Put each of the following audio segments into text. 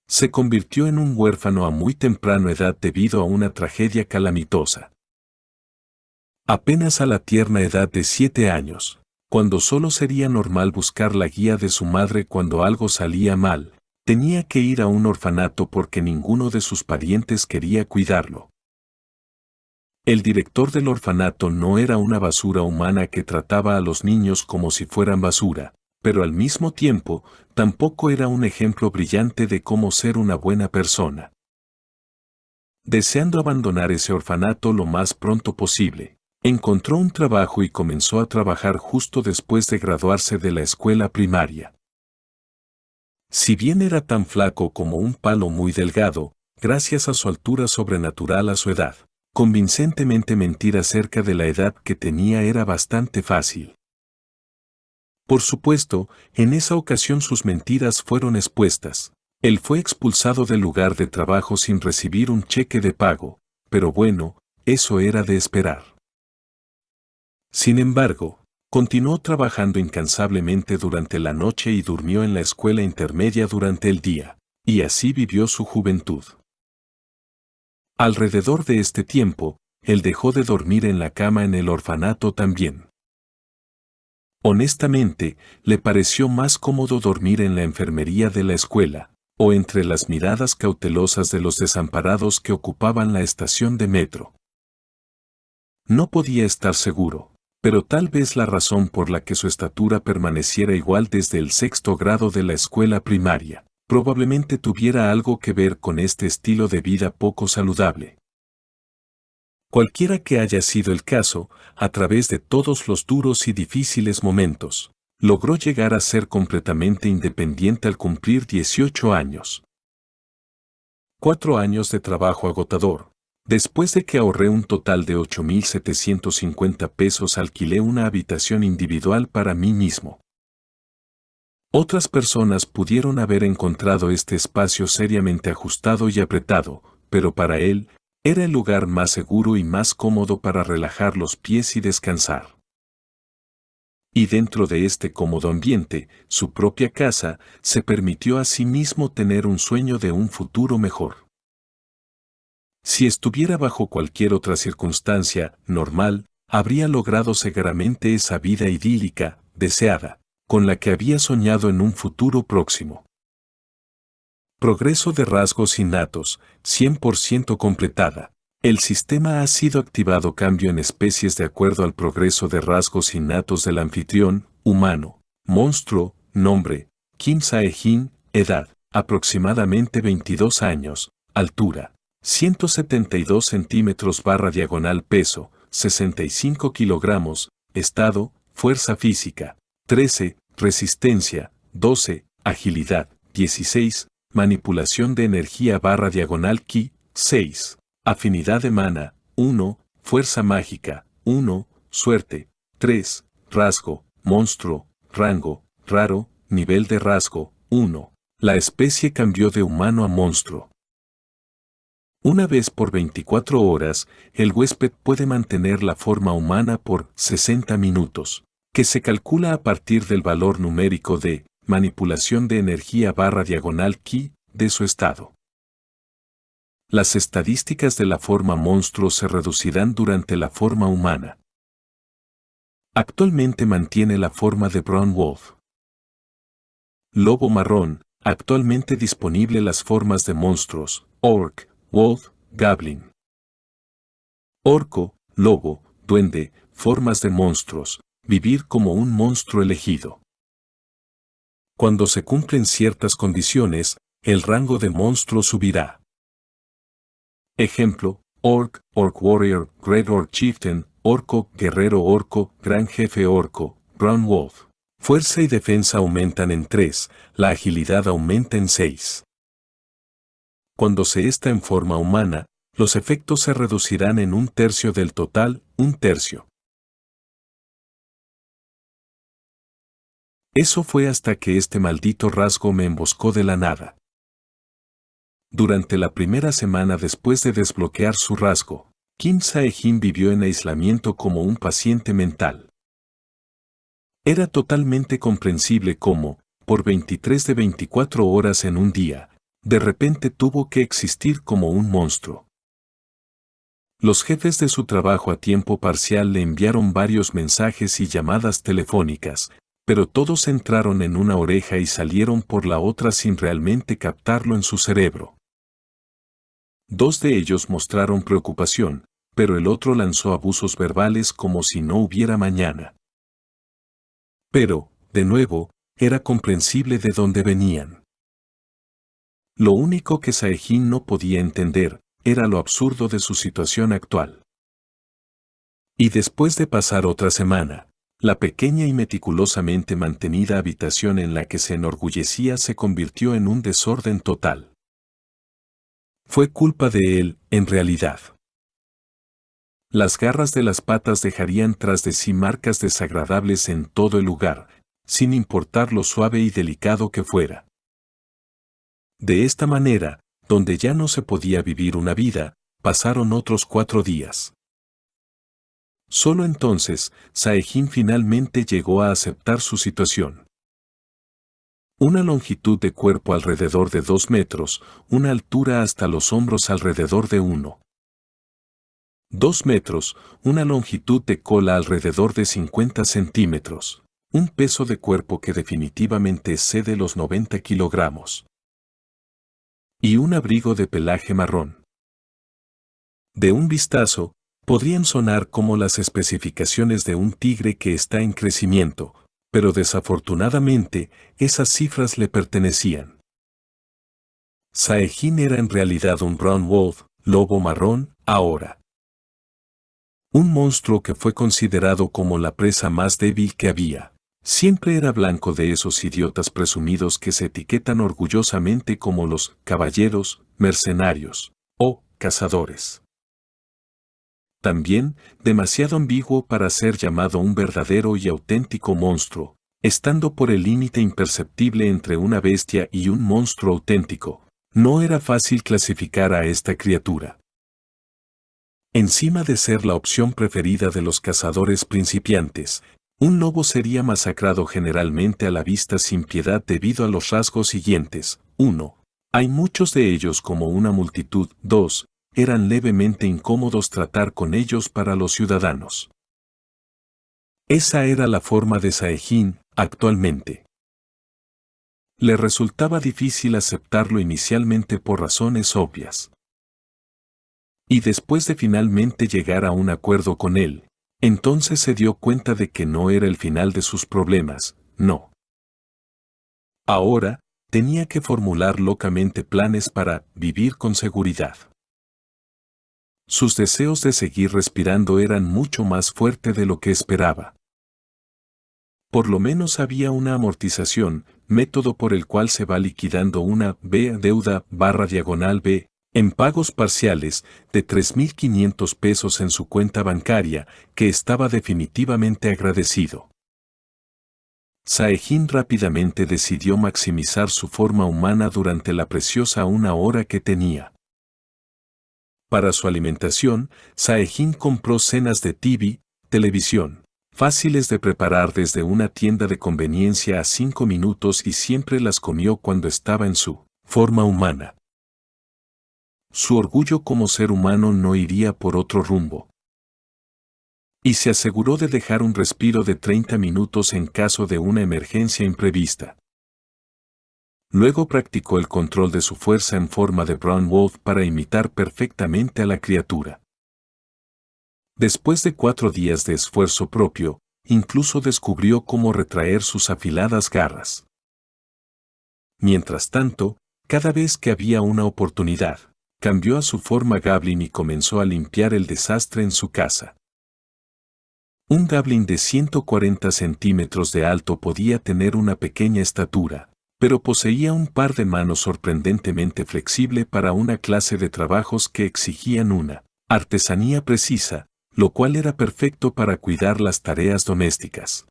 Se convirtió en un huérfano a muy temprana edad debido a una tragedia calamitosa. Apenas a la tierna edad de 7 años, cuando solo sería normal buscar la guía de su madre cuando algo salía mal, tenía que ir a un orfanato porque ninguno de sus parientes quería cuidarlo. El director del orfanato no era una basura humana que trataba a los niños como si fueran basura, pero al mismo tiempo, tampoco era un ejemplo brillante de cómo ser una buena persona. Deseando abandonar ese orfanato lo más pronto posible, encontró un trabajo y comenzó a trabajar justo después de graduarse de la escuela primaria. Si bien era tan flaco como un palo muy delgado, gracias a su altura sobrenatural a su edad, convincentemente mentir acerca de la edad que tenía era bastante fácil. Por supuesto, en esa ocasión sus mentiras fueron expuestas. Él fue expulsado del lugar de trabajo sin recibir un cheque de pago, pero bueno, eso era de esperar. Sin embargo, continuó trabajando incansablemente durante la noche y durmió en la escuela intermedia durante el día, y así vivió su juventud. Alrededor de este tiempo, él dejó de dormir en la cama en el orfanato también. Honestamente, le pareció más cómodo dormir en la enfermería de la escuela, o entre las miradas cautelosas de los desamparados que ocupaban la estación de metro. No podía estar seguro, pero tal vez la razón por la que su estatura permaneciera igual desde el 6º grado de la escuela primaria, probablemente tuviera algo que ver con este estilo de vida poco saludable. Cualquiera que haya sido el caso, a través de todos los duros y difíciles momentos, logró llegar a ser completamente independiente al cumplir 18 años. 4 años de trabajo agotador. Después de que ahorré un total de 8,750 pesos, alquilé una habitación individual para mí mismo. Otras personas pudieron haber encontrado este espacio seriamente ajustado y apretado, pero para él, era el lugar más seguro y más cómodo para relajar los pies y descansar. Y dentro de este cómodo ambiente, su propia casa, se permitió a sí mismo tener un sueño de un futuro mejor. Si estuviera bajo cualquier otra circunstancia normal, habría logrado seguramente esa vida idílica, deseada, con la que había soñado en un futuro próximo. Progreso de rasgos innatos, 100% completada. El sistema ha sido activado. Cambio en especies de acuerdo al progreso de rasgos innatos del anfitrión, humano, monstruo, nombre, Kim Sae-jin, edad, aproximadamente 22 años, altura, 172 centímetros /diagonal, peso, 65 kilogramos, estado, fuerza física, 13, resistencia, 12, agilidad, 16, manipulación de energía /diagonal ki, 6, afinidad de mana, 1, fuerza mágica, 1, suerte, 3, rasgo, monstruo, rango, raro, nivel de rasgo, 1. La especie cambió de humano a monstruo. Una vez por 24 horas, el huésped puede mantener la forma humana por 60 minutos, que se calcula a partir del valor numérico de manipulación de energía /diagonal ki de su estado. Las estadísticas de la forma monstruo se reducirán durante la forma humana. Actualmente mantiene la forma de Brown Wolf. Lobo marrón, actualmente disponible las formas de monstruos, Orc, Wolf, Goblin. Orco, lobo, duende, formas de monstruos, vivir como un monstruo elegido. Cuando se cumplen ciertas condiciones, el rango de monstruo subirá. Ejemplo, Orc, Orc Warrior, Great Orc Chieftain, Orco, Guerrero Orco, Gran Jefe Orco, Brown Wolf. Fuerza y defensa aumentan en 3, la agilidad aumenta en 6. Cuando se está en forma humana, los efectos se reducirán en 1/3 del total, 1/3. Eso fue hasta que este maldito rasgo me emboscó de la nada. Durante la primera semana después de desbloquear su rasgo, Kim Sae-jin vivió en aislamiento como un paciente mental. Era totalmente comprensible cómo, por 23 de 24 horas en un día, De repente tuvo que existir como un monstruo. Los jefes de su trabajo a tiempo parcial le enviaron varios mensajes y llamadas telefónicas, pero todos entraron en una oreja y salieron por la otra sin realmente captarlo en su cerebro. Dos de ellos mostraron preocupación, pero el otro lanzó abusos verbales como si no hubiera mañana. Pero, de nuevo, era comprensible de dónde venían. Lo único que Saehin no podía entender era lo absurdo de su situación actual. Y después de pasar otra semana, la pequeña y meticulosamente mantenida habitación en la que se enorgullecía se convirtió en un desorden total. Fue culpa de él, en realidad. Las garras de las patas dejarían tras de sí marcas desagradables en todo el lugar, sin importar lo suave y delicado que fuera. De esta manera, donde ya no se podía vivir una vida, pasaron otros 4 días. Solo entonces, Saehin finalmente llegó a aceptar su situación. Una longitud de cuerpo alrededor de 2 metros, una altura hasta los hombros alrededor de 2 metros, una longitud de cola alrededor de 50 centímetros, un peso de cuerpo que definitivamente excede los 90 kilogramos. Y un abrigo de pelaje marrón. De un vistazo, podrían sonar como las especificaciones de un tigre que está en crecimiento, pero desafortunadamente, esas cifras le pertenecían. Saehin era en realidad un brown wolf, lobo marrón, ahora. Un monstruo que fue considerado como la presa más débil que había. Siempre era blanco de esos idiotas presumidos que se etiquetan orgullosamente como los caballeros, mercenarios o cazadores. También, demasiado ambiguo para ser llamado un verdadero y auténtico monstruo, estando por el límite imperceptible entre una bestia y un monstruo auténtico. No era fácil clasificar a esta criatura. Encima de ser la opción preferida de los cazadores principiantes, un lobo sería masacrado generalmente a la vista sin piedad debido a los rasgos siguientes. 1. Hay muchos de ellos como una multitud. 2. Eran levemente incómodos tratar con ellos para los ciudadanos. Esa era la forma de Saehin, actualmente. Le resultaba difícil aceptarlo inicialmente por razones obvias. Y después de finalmente llegar a un acuerdo con él, entonces se dio cuenta de que no era el final de sus problemas, no. Ahora, tenía que formular locamente planes para vivir con seguridad. Sus deseos de seguir respirando eran mucho más fuertes de lo que esperaba. Por lo menos había una amortización, método por el cual se va liquidando una deuda /B en pagos parciales de 3.500 pesos en su cuenta bancaria, que estaba definitivamente agradecido. Saehin rápidamente decidió maximizar su forma humana durante la preciosa 1 hora que tenía. Para su alimentación, Saehin compró cenas de TV, televisión, fáciles de preparar desde una tienda de conveniencia a 5 minutos y siempre las comió cuando estaba en su forma humana. Su orgullo como ser humano no iría por otro rumbo. Y se aseguró de dejar un respiro de 30 minutos en caso de una emergencia imprevista. Luego practicó el control de su fuerza en forma de Brown Wolf para imitar perfectamente a la criatura. Después de 4 días de esfuerzo propio, incluso descubrió cómo retraer sus afiladas garras. Mientras tanto, cada vez que había una oportunidad, cambió a su forma Goblin y comenzó a limpiar el desastre en su casa. Un Goblin de 140 centímetros de alto podía tener una pequeña estatura, pero poseía un par de manos sorprendentemente flexible para una clase de trabajos que exigían una artesanía precisa, lo cual era perfecto para cuidar las tareas domésticas.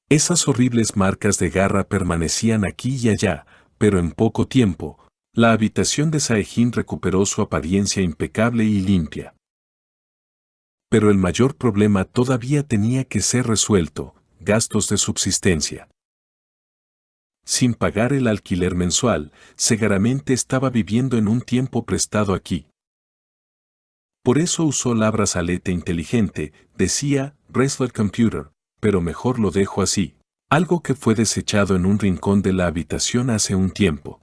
Esas horribles marcas de garra permanecían aquí y allá, pero en poco tiempo, la habitación de Saehin recuperó su apariencia impecable y limpia. Pero el mayor problema todavía tenía que ser resuelto: gastos de subsistencia. sin pagar el alquiler mensual, seguramente estaba viviendo en un tiempo prestado aquí. Por eso usó la brazalete inteligente, decía Wrestler Computer, pero mejor lo dejo así, algo que fue desechado en un rincón de la habitación hace un tiempo.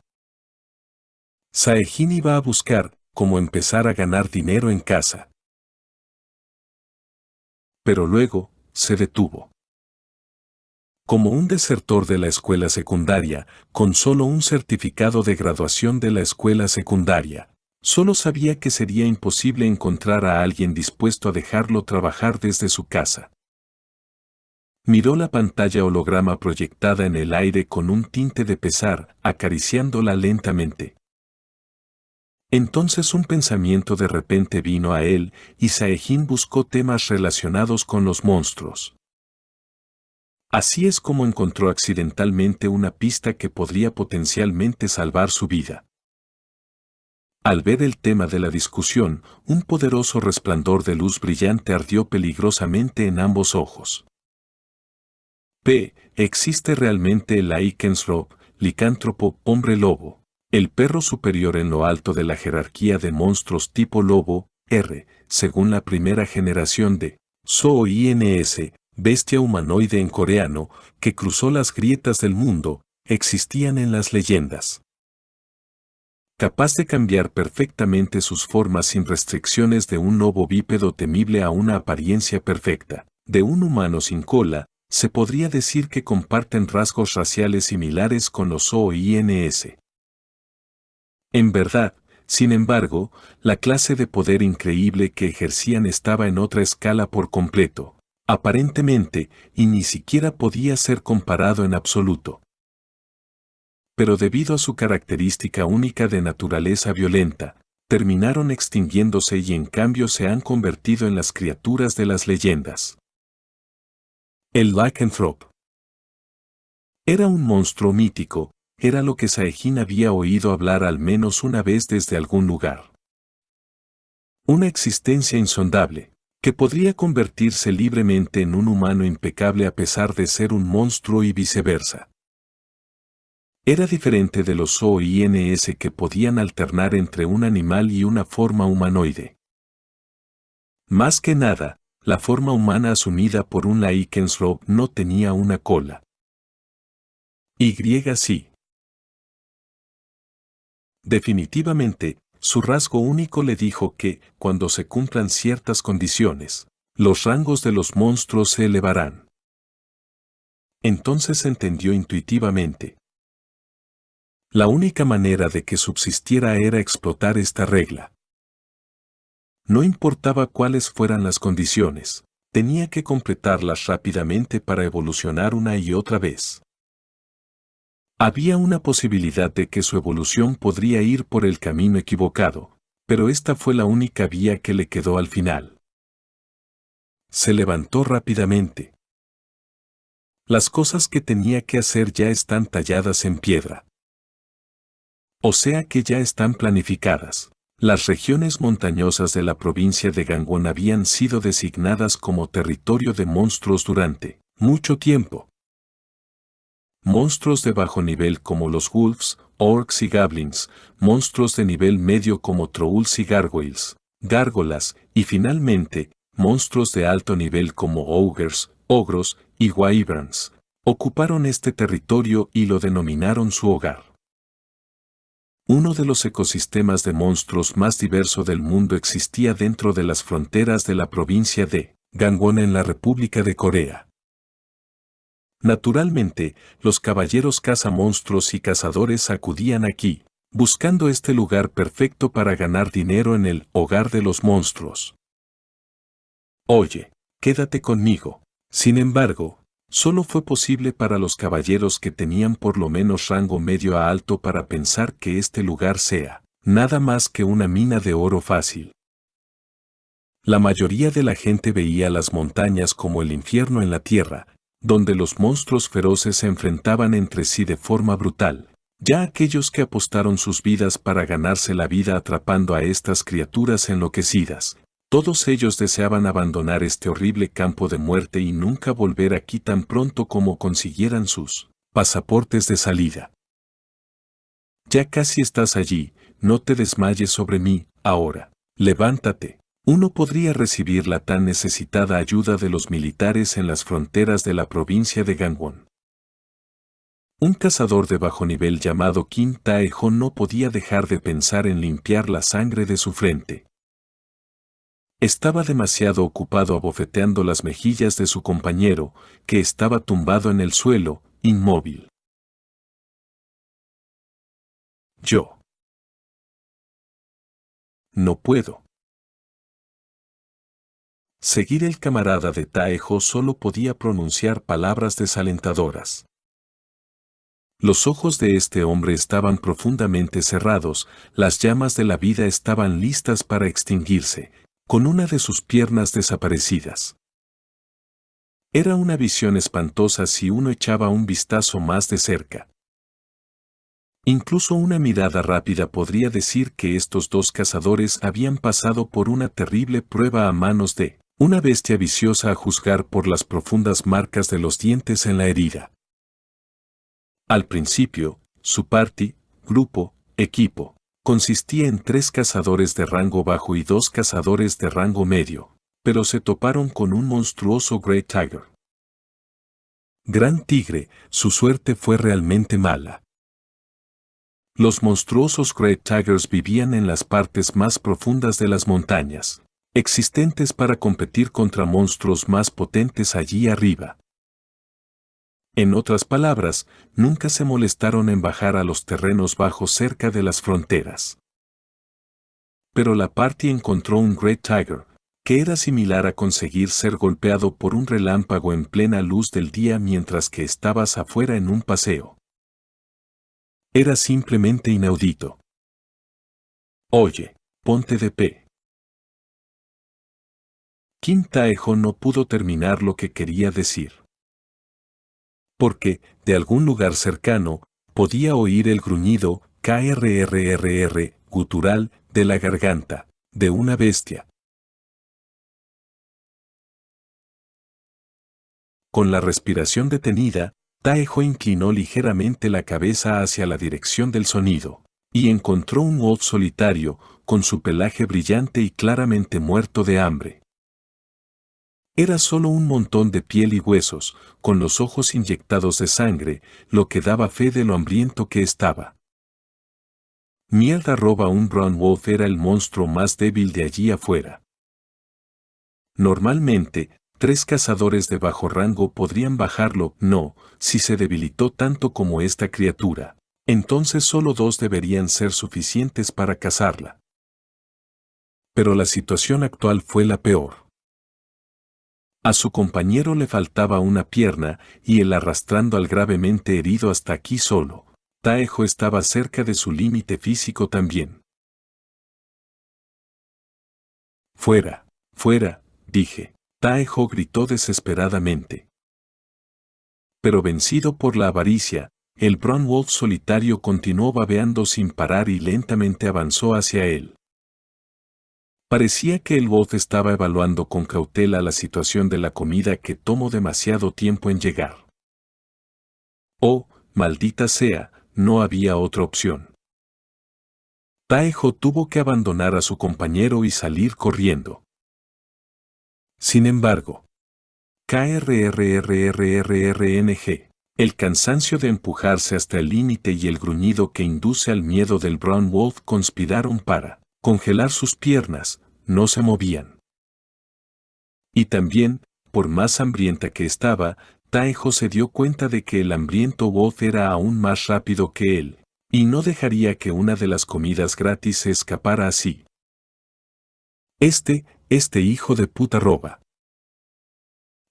Sae-jin iba a buscar cómo empezar a ganar dinero en casa. Pero luego, se detuvo. Como un desertor de la escuela secundaria, con solo un certificado de graduación de la escuela secundaria, solo sabía que sería imposible encontrar a alguien dispuesto a dejarlo trabajar desde su casa. Miró la pantalla holograma proyectada en el aire con un tinte de pesar, acariciándola lentamente. Entonces un pensamiento de repente vino a él, y Sae-jin buscó temas relacionados con los monstruos. Así es como encontró accidentalmente una pista que podría potencialmente salvar su vida. Al ver el tema de la discusión, un poderoso resplandor de luz brillante ardió peligrosamente en ambos ojos. ¿Existe realmente el Lycanthrope, licántropo, hombre lobo, el perro superior en lo alto de la jerarquía de monstruos tipo lobo, según la primera generación de SOINS, bestia humanoide en coreano, que cruzó las grietas del mundo, existían en las leyendas? Capaz de cambiar perfectamente sus formas sin restricciones de un lobo bípedo temible a una apariencia perfecta, de un humano sin cola, se podría decir que comparten rasgos raciales similares con los OINS. En verdad, sin embargo, la clase de poder increíble que ejercían estaba en otra escala por completo, aparentemente, y ni siquiera podía ser comparado en absoluto. Pero debido a su característica única de naturaleza violenta, terminaron extinguiéndose y en cambio se han convertido en las criaturas de las leyendas. El Lycanthrope era un monstruo mítico, era lo que Sae-jin había oído hablar al menos una vez desde algún lugar. Una existencia insondable, que podría convertirse libremente en un humano impecable a pesar de ser un monstruo y viceversa. Era diferente de los OINS que podían alternar entre un animal y una forma humanoide. Más que nada, la forma humana asumida por un Lycanthrope no tenía una cola. Sí. Definitivamente, su rasgo único le dijo que, cuando se cumplan ciertas condiciones, los rangos de los monstruos se elevarán. Entonces entendió intuitivamente. La única manera de que subsistiera era explotar esta regla. No importaba cuáles fueran las condiciones, tenía que completarlas rápidamente para evolucionar una y otra vez. Había una posibilidad de que su evolución podría ir por el camino equivocado, pero esta fue la única vía que le quedó al final. Se levantó rápidamente. Las cosas que tenía que hacer ya están talladas en piedra. O sea que ya están planificadas. Las regiones montañosas de la provincia de Gangwon habían sido designadas como territorio de monstruos durante mucho tiempo. Monstruos de bajo nivel como los wolves, orcs y goblins, monstruos de nivel medio como trolls y gargoyles, gárgolas, y finalmente, monstruos de alto nivel como ogres, ogros y wyverns, ocuparon este territorio y lo denominaron su hogar. Uno de los ecosistemas de monstruos más diverso del mundo existía dentro de las fronteras de la provincia de Gangwon en la República de Corea. Naturalmente, los caballeros cazamonstruos y cazadores acudían aquí, buscando este lugar perfecto para ganar dinero en el hogar de los monstruos. Oye, quédate conmigo. Sin embargo, solo fue posible para los caballeros que tenían por lo menos rango medio a alto para pensar que este lugar sea nada más que una mina de oro fácil. La mayoría de la gente veía las montañas como el infierno en la tierra, donde los monstruos feroces se enfrentaban entre sí de forma brutal. Ya aquellos que apostaron sus vidas para ganarse la vida atrapando a estas criaturas enloquecidas, todos ellos deseaban abandonar este horrible campo de muerte y nunca volver aquí tan pronto como consiguieran sus Pasaportes de salida. Ya casi estás allí, no te desmayes sobre mí, ahora. Levántate. Uno podría recibir la tan necesitada ayuda de los militares en las fronteras de la provincia de Gangwon. Un cazador de bajo nivel llamado Kim Tae-ho no podía dejar de pensar en limpiar la sangre de su frente. Estaba demasiado ocupado abofeteando las mejillas de su compañero, que estaba tumbado en el suelo, inmóvil. Yo. No puedo. Seguir el camarada de Tae-ho solo podía pronunciar palabras desalentadoras. Los ojos de este hombre estaban profundamente cerrados, las llamas de la vida estaban listas para extinguirse, con una de sus piernas desaparecidas. Era una visión espantosa si uno echaba un vistazo más de cerca. Incluso una mirada rápida podría decir que estos dos cazadores habían pasado por una terrible prueba a manos de una bestia viciosa a juzgar por las profundas marcas de los dientes en la herida. Al principio, su equipo, consistía en 3 cazadores de rango bajo y 2 cazadores de rango medio, pero se toparon con un monstruoso Great Tiger. Gran Tigre, su suerte fue realmente mala. Los monstruosos Great Tigers vivían en las partes más profundas de las montañas, existentes para competir contra monstruos más potentes allí arriba. En otras palabras, nunca se molestaron en bajar a los terrenos bajos cerca de las fronteras. Pero la party encontró un Great Tiger, que era similar a conseguir ser golpeado por un relámpago en plena luz del día mientras que estabas afuera en un paseo. Era simplemente inaudito. Oye, ponte de pie. Kim Tae-ho no pudo terminar lo que quería decir. Porque, de algún lugar cercano, podía oír el gruñido, krrrr, gutural, de la garganta, de una bestia. Con la respiración detenida, Tae-ho inclinó ligeramente la cabeza hacia la dirección del sonido, y encontró un wolf solitario, con su pelaje brillante y claramente muerto de hambre. Era solo un montón de piel y huesos, con los ojos inyectados de sangre, lo que daba fe de lo hambriento que estaba. Mierda, un brown wolf era el monstruo más débil de allí afuera. Normalmente, 3 cazadores de bajo rango podrían bajarlo, no, si se debilitó tanto como esta criatura. Entonces solo 2 deberían ser suficientes para cazarla. Pero la situación actual fue la peor. A su compañero le faltaba una pierna, y él arrastrando al gravemente herido hasta aquí solo. Tae-ho estaba cerca de su límite físico también. Fuera, fuera, dije. Tae-ho gritó desesperadamente. Pero vencido por la avaricia, el brown wolf solitario continuó babeando sin parar y lentamente avanzó hacia él. Parecía que el wolf estaba evaluando con cautela la situación de la comida que tomó demasiado tiempo en llegar. Oh, maldita sea, no había otra opción. Tae-ho tuvo que abandonar a su compañero y salir corriendo. Sin embargo, krrrrrrng, el cansancio de empujarse hasta el límite y el gruñido que induce al miedo del brown wolf conspiraron para congelar sus piernas, no se movían. Y también, por más hambrienta que estaba, Tae-ho se dio cuenta de que el hambriento wolf era aún más rápido que él, y no dejaría que una de las comidas gratis se escapara así. Este hijo de puta roba.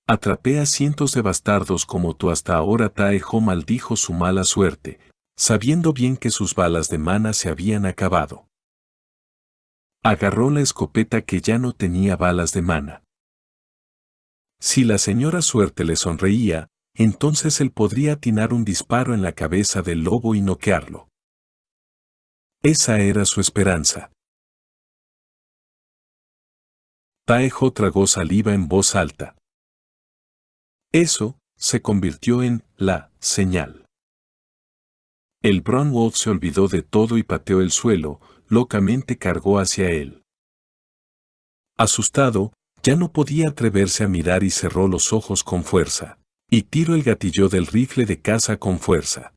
Atrapé a cientos de bastardos como tú hasta ahora. Tae-ho maldijo su mala suerte, sabiendo bien que sus balas de mana se habían acabado. Agarró la escopeta que ya no tenía balas de mana. Si la señora suerte le sonreía, entonces él podría atinar un disparo en la cabeza del lobo y noquearlo. Esa era su esperanza. Tae-ho tragó saliva en voz alta. Eso se convirtió en la señal. El Brown Wolf se olvidó de todo y pateó el suelo, locamente cargó hacia él. Asustado, ya no podía atreverse a mirar y cerró los ojos con fuerza. Y tiró el gatillo del rifle de caza con fuerza.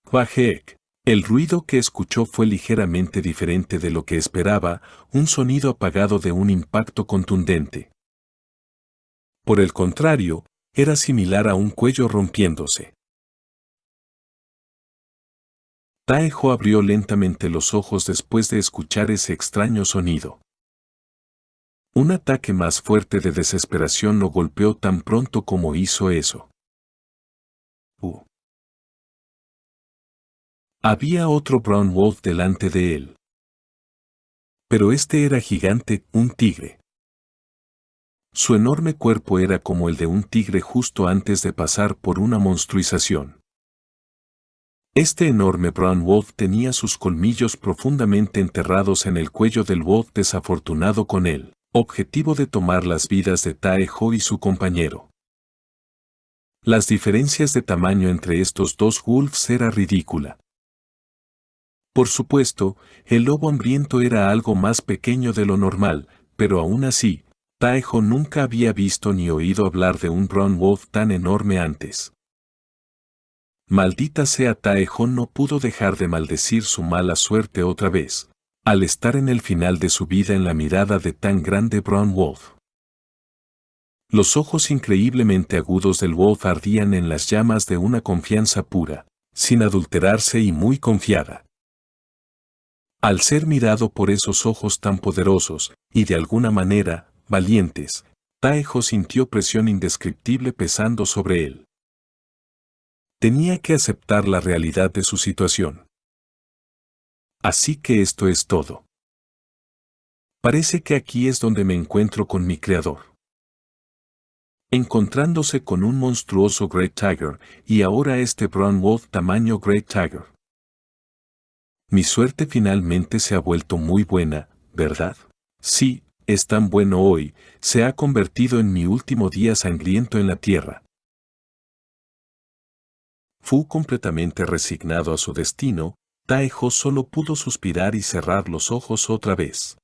¡Quajeek! El ruido que escuchó fue ligeramente diferente de lo que esperaba, un sonido apagado de un impacto contundente. Por el contrario, era similar a un cuello rompiéndose. Taejo abrió lentamente los ojos después de escuchar ese extraño sonido. Un ataque más fuerte de desesperación lo golpeó tan pronto como hizo eso. Había otro Brown Wolf delante de él. Pero este era gigante, un tigre. Su enorme cuerpo era como el de un tigre justo antes de pasar por una monstruización. Este enorme Brown Wolf tenía sus colmillos profundamente enterrados en el cuello del Wolf desafortunado con él, objetivo de tomar las vidas de Taejo y su compañero. Las diferencias de tamaño entre estos dos Wolves era ridícula. Por supuesto, el lobo hambriento era algo más pequeño de lo normal, pero aún así, Taejo nunca había visto ni oído hablar de un Brown Wolf tan enorme antes. Maldita sea, Taejo no pudo dejar de maldecir su mala suerte otra vez, al estar en el final de su vida en la mirada de tan grande Brown Wolf. Los ojos increíblemente agudos del Wolf ardían en las llamas de una confianza pura, sin adulterarse y muy confiada. Al ser mirado por esos ojos tan poderosos, y de alguna manera, valientes, Taejo sintió presión indescriptible pesando sobre él. Tenía que aceptar la realidad de su situación. Así que esto es todo. Parece que aquí es donde me encuentro con mi creador. Encontrándose con un monstruoso Great Tiger, y ahora este Brown Wolf tamaño Great Tiger. Mi suerte finalmente se ha vuelto muy buena, ¿verdad? Sí, es tan bueno hoy, se ha convertido en mi último día sangriento en la tierra. Fu completamente resignado a su destino, Taejo solo pudo suspirar y cerrar los ojos otra vez.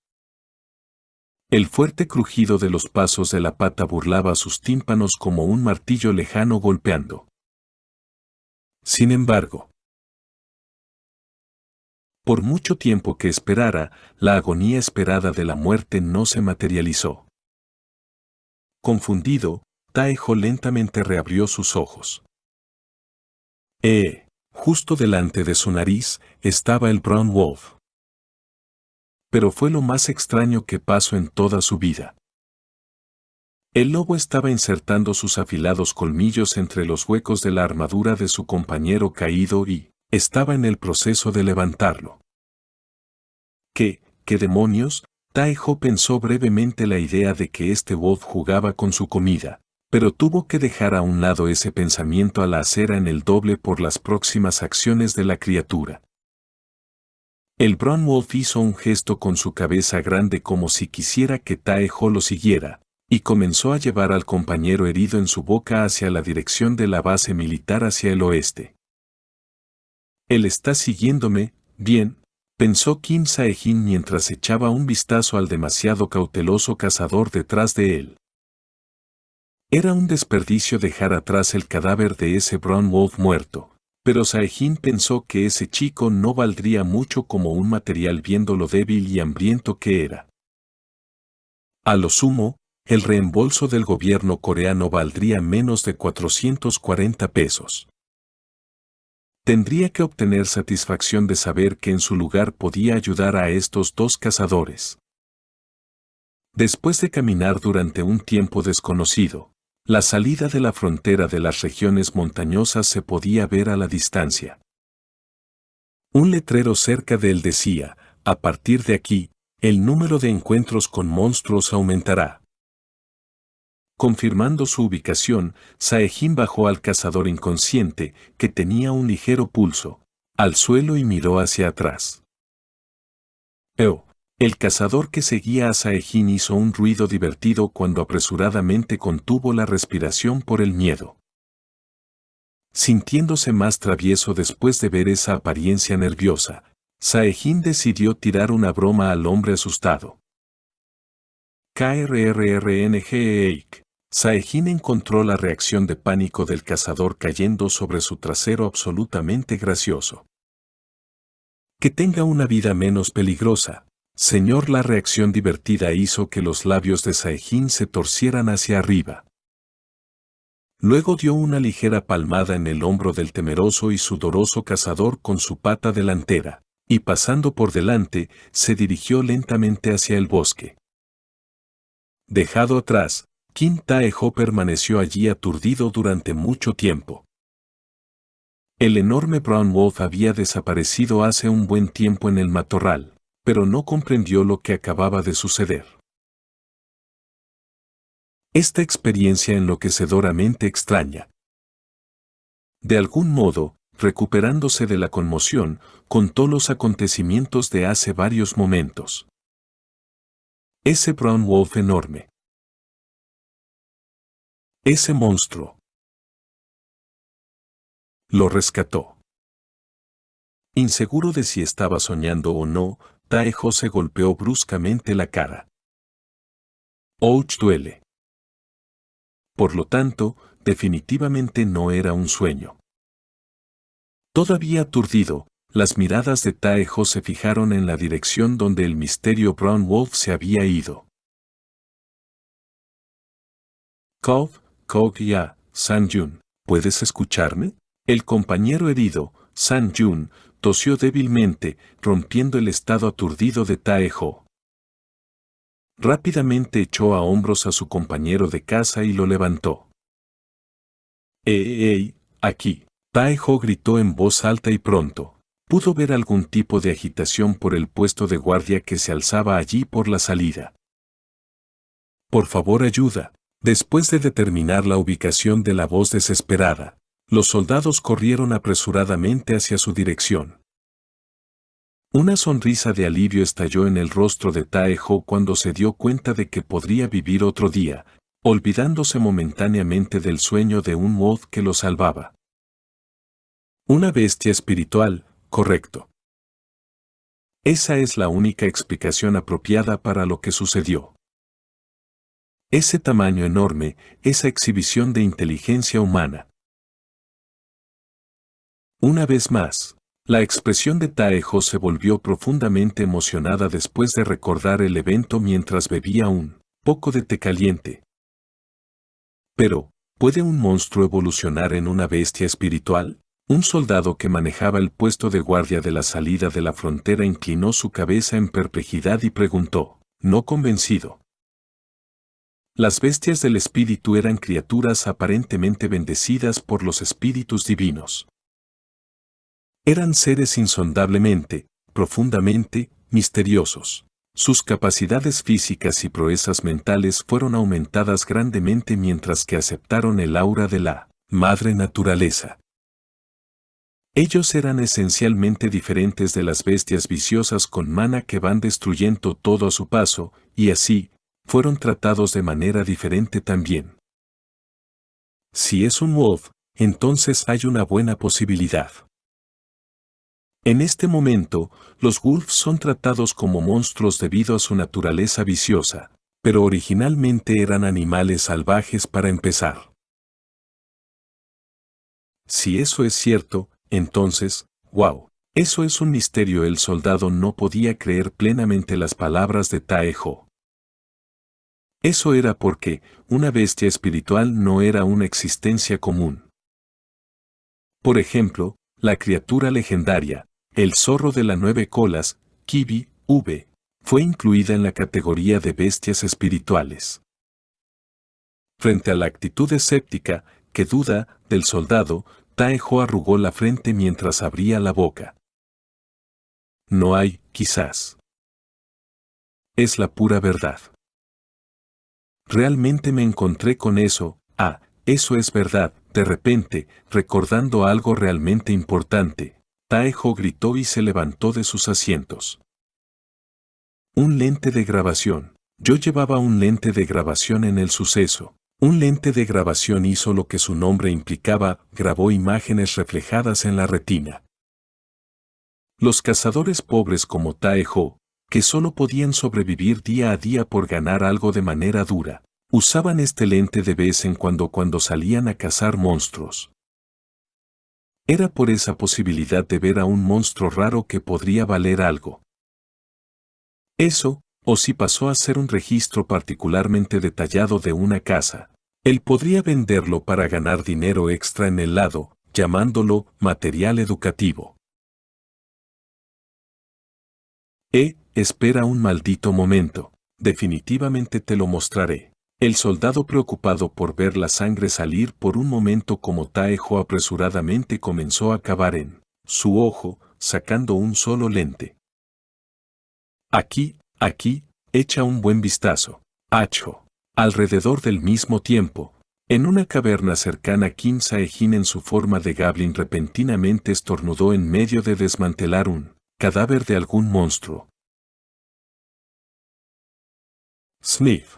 El fuerte crujido de los pasos de la pata burlaba sus tímpanos como un martillo lejano golpeando. Sin embargo, por mucho tiempo que esperara, la agonía esperada de la muerte no se materializó. Confundido, Taejo lentamente reabrió sus ojos. Justo delante de su nariz, estaba el Brown Wolf. Pero fue lo más extraño que pasó en toda su vida. El lobo estaba insertando sus afilados colmillos entre los huecos de la armadura de su compañero caído y estaba en el proceso de levantarlo. ¿Qué demonios? Taejo pensó brevemente la idea de que este Wolf jugaba con su comida, pero tuvo que dejar a un lado ese pensamiento a la acera en el doble por las próximas acciones de la criatura. El Brown Wolf hizo un gesto con su cabeza grande como si quisiera que Taejo lo siguiera, y comenzó a llevar al compañero herido en su boca hacia la dirección de la base militar hacia el oeste. Él está siguiéndome, bien, pensó Kim Sae-jin mientras echaba un vistazo al demasiado cauteloso cazador detrás de él. Era un desperdicio dejar atrás el cadáver de ese Brown Wolf muerto, pero Sae-jin pensó que ese chico no valdría mucho como un material viendo lo débil y hambriento que era. A lo sumo, el reembolso del gobierno coreano valdría menos de 440 pesos. Tendría que obtener satisfacción de saber que en su lugar podía ayudar a estos dos cazadores. Después de caminar durante un tiempo desconocido, la salida de la frontera de las regiones montañosas se podía ver a la distancia. Un letrero cerca de él decía, a partir de aquí, el número de encuentros con monstruos aumentará. Confirmando su ubicación, Sae-jin bajó al cazador inconsciente, que tenía un ligero pulso, al suelo y miró hacia atrás. El cazador que seguía a Sae-jin hizo un ruido divertido cuando apresuradamente contuvo la respiración por el miedo. Sintiéndose más travieso después de ver esa apariencia nerviosa, Saejin decidió tirar una broma al hombre asustado. KRRRNGEIK. Saejin encontró la reacción de pánico del cazador cayendo sobre su trasero absolutamente gracioso. Que tenga una vida menos peligrosa, señor. La reacción divertida hizo que los labios de Saejin se torcieran hacia arriba. Luego dio una ligera palmada en el hombro del temeroso y sudoroso cazador con su pata delantera, y pasando por delante, se dirigió lentamente hacia el bosque. Dejado atrás, Kim Tae-ho permaneció allí aturdido durante mucho tiempo. El enorme Brown Wolf había desaparecido hace un buen tiempo en el matorral, pero no comprendió lo que acababa de suceder. Esta experiencia enloquecedoramente extraña. De algún modo, recuperándose de la conmoción, contó los acontecimientos de hace varios momentos. Ese Brown Wolf enorme. Ese monstruo. Lo rescató. Inseguro de si estaba soñando o no, Tae-ho se golpeó bruscamente la cara. Ouch, duele. Por lo tanto, definitivamente no era un sueño. Todavía aturdido, las miradas de Tae-ho se fijaron en la dirección donde el misterio Brown Wolf se había ido. Ya, San-jun, ¿puedes escucharme? El compañero herido, San-jun, tosió débilmente, rompiendo el estado aturdido de Tae-ho. Rápidamente echó a hombros a su compañero de casa y lo levantó. ¡Ey, aquí! Tae-ho gritó en voz alta y pronto. Pudo ver algún tipo de agitación por el puesto de guardia que se alzaba allí por la salida. Por favor, ayuda. Después de determinar la ubicación de la voz desesperada, los soldados corrieron apresuradamente hacia su dirección. Una sonrisa de alivio estalló en el rostro de Tae-ho cuando se dio cuenta de que podría vivir otro día, olvidándose momentáneamente del sueño de un wolf que lo salvaba. Una bestia espiritual, correcto. Esa es la única explicación apropiada para lo que sucedió. Ese tamaño enorme, esa exhibición de inteligencia humana. Una vez más, la expresión de Tae-ho se volvió profundamente emocionada después de recordar el evento mientras bebía un poco de té caliente. Pero, ¿puede un monstruo evolucionar en una bestia espiritual? Un soldado que manejaba el puesto de guardia de la salida de la frontera inclinó su cabeza en perplejidad y preguntó, no convencido. Las bestias del espíritu eran criaturas aparentemente bendecidas por los espíritus divinos. Eran seres insondablemente, profundamente, misteriosos. Sus capacidades físicas y proezas mentales fueron aumentadas grandemente mientras que aceptaron el aura de la madre naturaleza. Ellos eran esencialmente diferentes de las bestias viciosas con mana que van destruyendo todo a su paso, y así, fueron tratados de manera diferente también. Si es un wolf, entonces hay una buena posibilidad. En este momento, los wolves son tratados como monstruos debido a su naturaleza viciosa, pero originalmente eran animales salvajes para empezar. Si eso es cierto, entonces, wow, eso es un misterio. El soldado no podía creer plenamente las palabras de Tae-ho. Eso era porque, una bestia espiritual no era una existencia común. Por ejemplo, la criatura legendaria, el zorro de las 9 colas, Kibi, V, fue incluida en la categoría de bestias espirituales. Frente a la actitud escéptica, que duda, del soldado, Tae-ho arrugó la frente mientras abría la boca. No hay, quizás. Es la pura verdad. Realmente me encontré con eso, eso es verdad. De repente, recordando algo realmente importante, Tae-ho gritó y se levantó de sus asientos. Un lente de grabación. Yo llevaba un lente de grabación en el suceso. Un lente de grabación hizo lo que su nombre implicaba, grabó imágenes reflejadas en la retina. Los cazadores pobres como Tae-ho, que solo podían sobrevivir día a día por ganar algo de manera dura, usaban este lente de vez en cuando salían a cazar monstruos. Era por esa posibilidad de ver a un monstruo raro que podría valer algo. Eso, o si pasó a ser un registro particularmente detallado de una casa, él podría venderlo para ganar dinero extra en el lado, llamándolo material educativo. Espera un maldito momento, definitivamente te lo mostraré. El soldado preocupado por ver la sangre salir por un momento como Tae-ho apresuradamente comenzó a cavar en su ojo, sacando un solo lente. Aquí, echa un buen vistazo. Acho. Alrededor del mismo tiempo, en una caverna cercana Kim Sae-jin en su forma de Goblin repentinamente estornudó en medio de desmantelar un cadáver de algún monstruo. Sniff.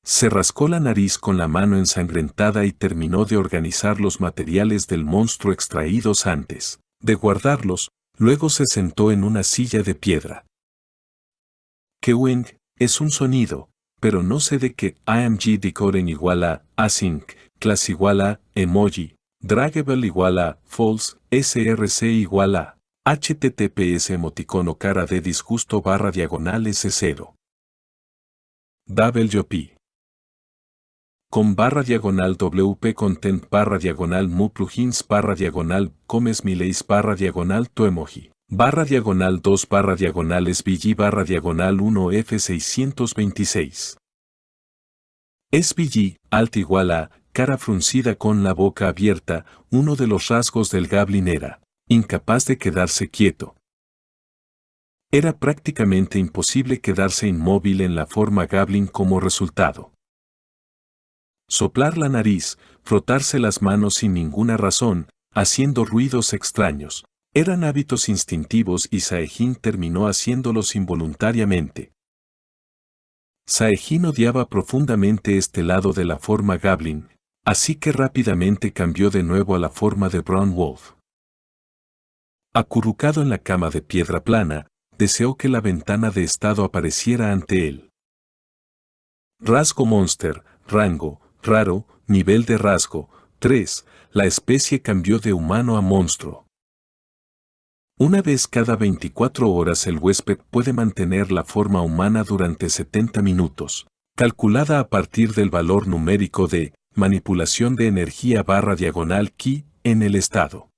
Se rascó la nariz con la mano ensangrentada y terminó de organizar los materiales del monstruo extraídos antes de guardarlos, luego se sentó en una silla de piedra. Kewing es un sonido, pero no sé de qué. AMG decoding igual a async, class igual a emoji, draggable igual a false, src igual a https emoticono cara de disgusto /diagonal s0. WP. Com /diagonal WP content /diagonal mu plugins /diagonal comes mileis /diagonal tu emoji. /diagonal 2 /diagonal SVG /diagonal 1 F626. SVG, alt igual a, cara fruncida con la boca abierta, uno de los rasgos del Goblin era, incapaz de quedarse quieto. Era prácticamente imposible quedarse inmóvil en la forma Goblin como resultado. Soplar la nariz, frotarse las manos sin ninguna razón, haciendo ruidos extraños. Eran hábitos instintivos y Sae-jin terminó haciéndolos involuntariamente. Sae-jin odiaba profundamente este lado de la forma Goblin, así que rápidamente cambió de nuevo a la forma de Brown Wolf. Acurrucado en la cama de piedra plana, deseó que la ventana de estado apareciera ante él. Rasgo Monster, rango, raro, nivel de rasgo, 3, la especie cambió de humano a monstruo. Una vez cada 24 horas el huésped puede mantener la forma humana durante 70 minutos, calculada a partir del valor numérico de manipulación de energía /diagonal ki en el estado.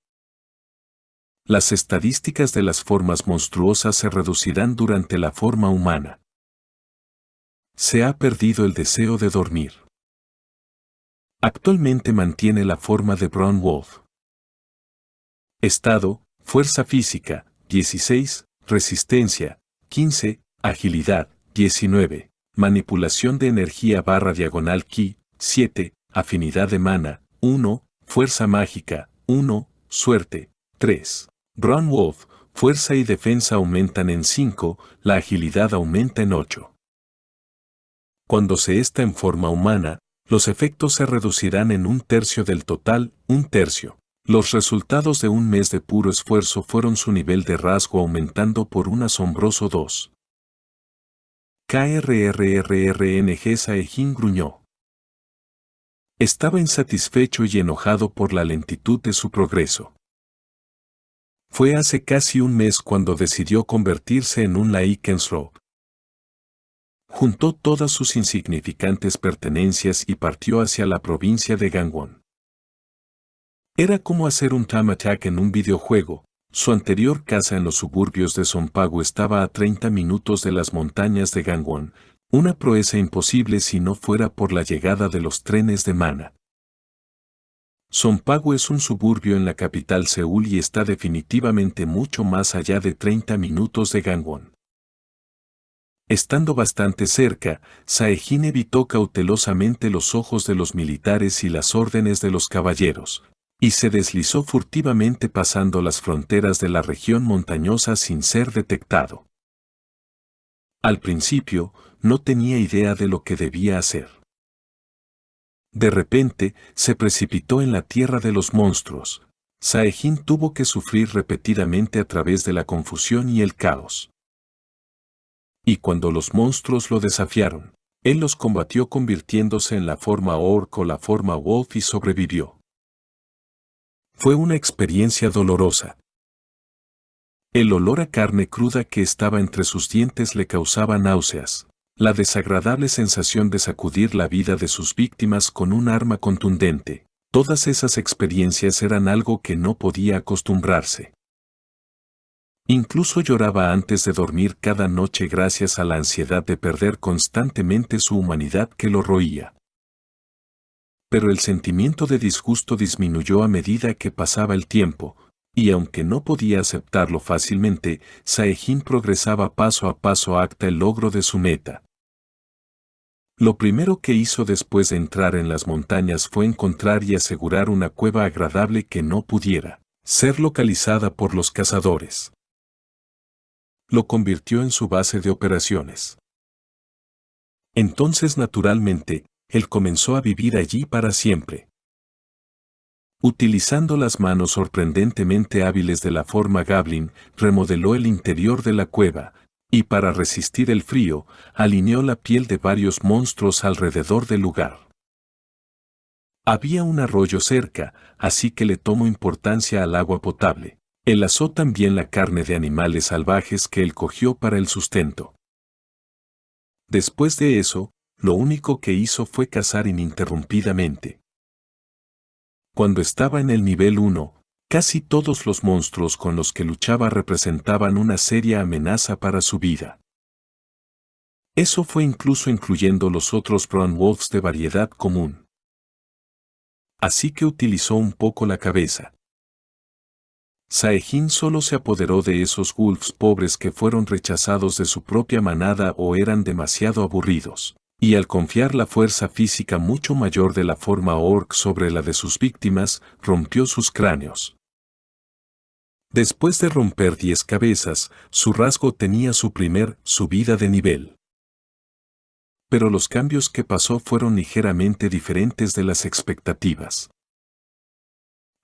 Las estadísticas de las formas monstruosas se reducirán durante la forma humana. Se ha perdido el deseo de dormir. Actualmente mantiene la forma de Brown Wolf. Estado, fuerza física, 16, resistencia, 15, agilidad, 19, manipulación de energía /diagonal ki, 7, afinidad de mana, 1, fuerza mágica, 1, suerte, 3. Brown Wolf, fuerza y defensa aumentan en 5, la agilidad aumenta en 8. Cuando se está en forma humana, los efectos se reducirán en 1/3 del total, 1/3. Los resultados de un mes de puro esfuerzo fueron su nivel de rasgo aumentando por un asombroso 2. KRRRRNG Sae-jin gruñó. Estaba insatisfecho y enojado por la lentitud de su progreso. Fue hace casi un mes cuando decidió convertirse en un Lycanthrope. Juntó todas sus insignificantes pertenencias y partió hacia la provincia de Gangwon. Era como hacer un time attack en un videojuego. Su anterior casa en los suburbios de Sonpagu estaba a 30 minutos de las montañas de Gangwon, una proeza imposible si no fuera por la llegada de los trenes de Mana. Sonpagu es un suburbio en la capital Seúl y está definitivamente mucho más allá de 30 minutos de Gangwon. Estando bastante cerca, Sae-jin evitó cautelosamente los ojos de los militares y las órdenes de los caballeros, y se deslizó furtivamente pasando las fronteras de la región montañosa sin ser detectado. Al principio, no tenía idea de lo que debía hacer. De repente, se precipitó en la tierra de los monstruos. Saehjin tuvo que sufrir repetidamente a través de la confusión y el caos. Y cuando los monstruos lo desafiaron, él los combatió convirtiéndose en la forma orc o la forma wolf y sobrevivió. Fue una experiencia dolorosa. El olor a carne cruda que estaba entre sus dientes le causaba náuseas. La desagradable sensación de sacudir la vida de sus víctimas con un arma contundente. Todas esas experiencias eran algo que no podía acostumbrarse. Incluso lloraba antes de dormir cada noche gracias a la ansiedad de perder constantemente su humanidad que lo roía. Pero el sentimiento de disgusto disminuyó a medida que pasaba el tiempo, y aunque no podía aceptarlo fácilmente, Saehjin progresaba paso a paso hasta el logro de su meta. Lo primero que hizo después de entrar en las montañas fue encontrar y asegurar una cueva agradable que no pudiera ser localizada por los cazadores. Lo convirtió en su base de operaciones. Entonces, naturalmente, él comenzó a vivir allí para siempre. Utilizando las manos sorprendentemente hábiles de la forma Goblin, remodeló el interior de la cueva, y para resistir el frío, alineó la piel de varios monstruos alrededor del lugar. Había un arroyo cerca, así que le tomó importancia al agua potable. Él asó también la carne de animales salvajes que él cogió para el sustento. Después de eso, lo único que hizo fue cazar ininterrumpidamente. Cuando estaba en el nivel 1, casi todos los monstruos con los que luchaba representaban una seria amenaza para su vida. Eso fue incluso incluyendo los otros Brown Wolves de variedad común. Así que utilizó un poco la cabeza. Saehjin solo se apoderó de esos wolves pobres que fueron rechazados de su propia manada o eran demasiado aburridos, y al confiar la fuerza física mucho mayor de la forma orc sobre la de sus víctimas, rompió sus cráneos. Después de romper 10 cabezas, su rasgo tenía su primer subida de nivel. Pero los cambios que pasó fueron ligeramente diferentes de las expectativas.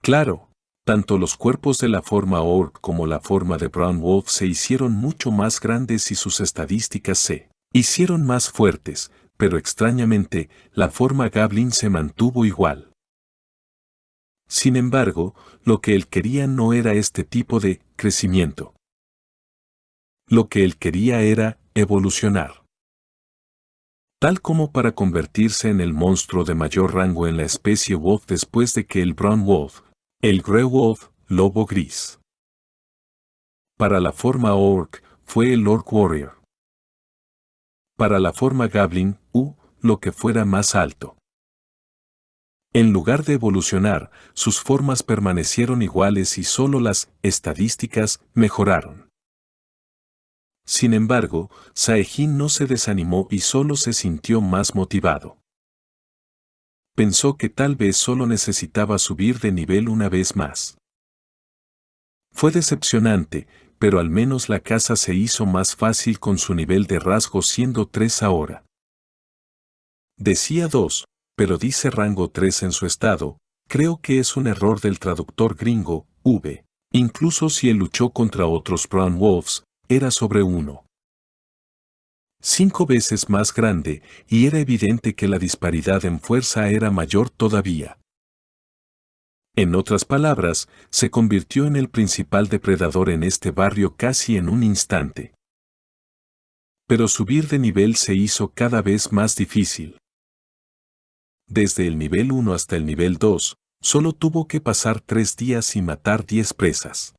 Claro, tanto los cuerpos de la forma orc como la forma de Brown Wolf se hicieron mucho más grandes y sus estadísticas se hicieron más fuertes, pero extrañamente, la forma Goblin se mantuvo igual. Sin embargo, lo que él quería no era este tipo de crecimiento. Lo que él quería era evolucionar. Tal como para convertirse en el monstruo de mayor rango en la especie Wolf después de que el Brown Wolf, el Grey Wolf, lobo gris. Para la forma Orc, fue el Orc Warrior. Para la forma Goblin, lo que fuera más alto. En lugar de evolucionar, sus formas permanecieron iguales y solo las estadísticas mejoraron. Sin embargo, Saehjin no se desanimó y solo se sintió más motivado. Pensó que tal vez solo necesitaba subir de nivel una vez más. Fue decepcionante, pero al menos la caza se hizo más fácil con su nivel de rasgo siendo 3 ahora. Decía 2, pero dice rango 3 en su estado. Creo que es un error del traductor gringo, V. Incluso si él luchó contra otros Brown Wolves, era sobre 1. 5 veces más grande, y era evidente que la disparidad en fuerza era mayor todavía. En otras palabras, se convirtió en el principal depredador en este barrio casi en un instante. Pero subir de nivel se hizo cada vez más difícil. Desde el nivel 1 hasta el nivel 2, solo tuvo que pasar 3 días y matar 10 presas.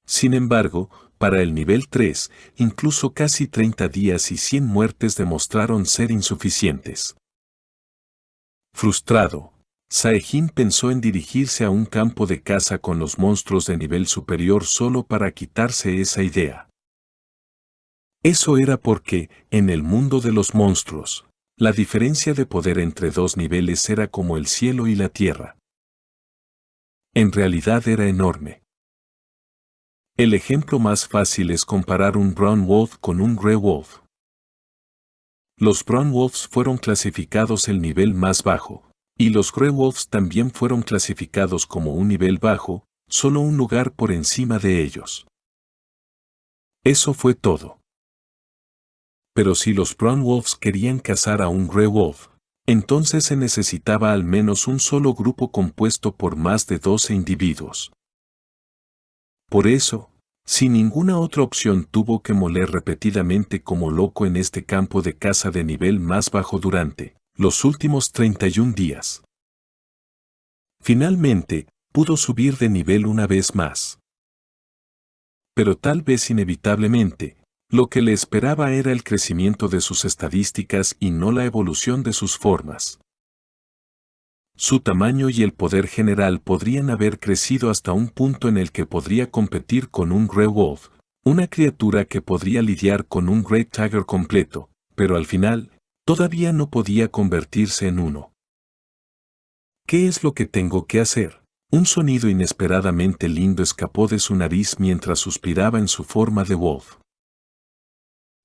Sin embargo, para el nivel 3, incluso casi 30 días y 100 muertes demostraron ser insuficientes. Frustrado, Saehjin pensó en dirigirse a un campo de caza con los monstruos de nivel superior solo para quitarse esa idea. Eso era porque, en el mundo de los monstruos, la diferencia de poder entre dos niveles era como el cielo y la tierra. En realidad era enorme. El ejemplo más fácil es comparar un Brown Wolf con un Grey Wolf. Los Brown Wolves fueron clasificados el nivel más bajo, y los Grey Wolves también fueron clasificados como un nivel bajo, solo un lugar por encima de ellos. Eso fue todo. Pero si los Brown Wolves querían cazar a un Grey Wolf, entonces se necesitaba al menos un solo grupo compuesto por más de 12 individuos. Por eso, sin ninguna otra opción tuvo que moler repetidamente como loco en este campo de caza de nivel más bajo durante los últimos 31 días. Finalmente, pudo subir de nivel una vez más. Pero tal vez inevitablemente, lo que le esperaba era el crecimiento de sus estadísticas y no la evolución de sus formas. Su tamaño y el poder general podrían haber crecido hasta un punto en el que podría competir con un Grey Wolf, una criatura que podría lidiar con un Great Tiger completo, pero al final, todavía no podía convertirse en uno. ¿Qué es lo que tengo que hacer? Un sonido inesperadamente lindo escapó de su nariz mientras suspiraba en su forma de Wolf.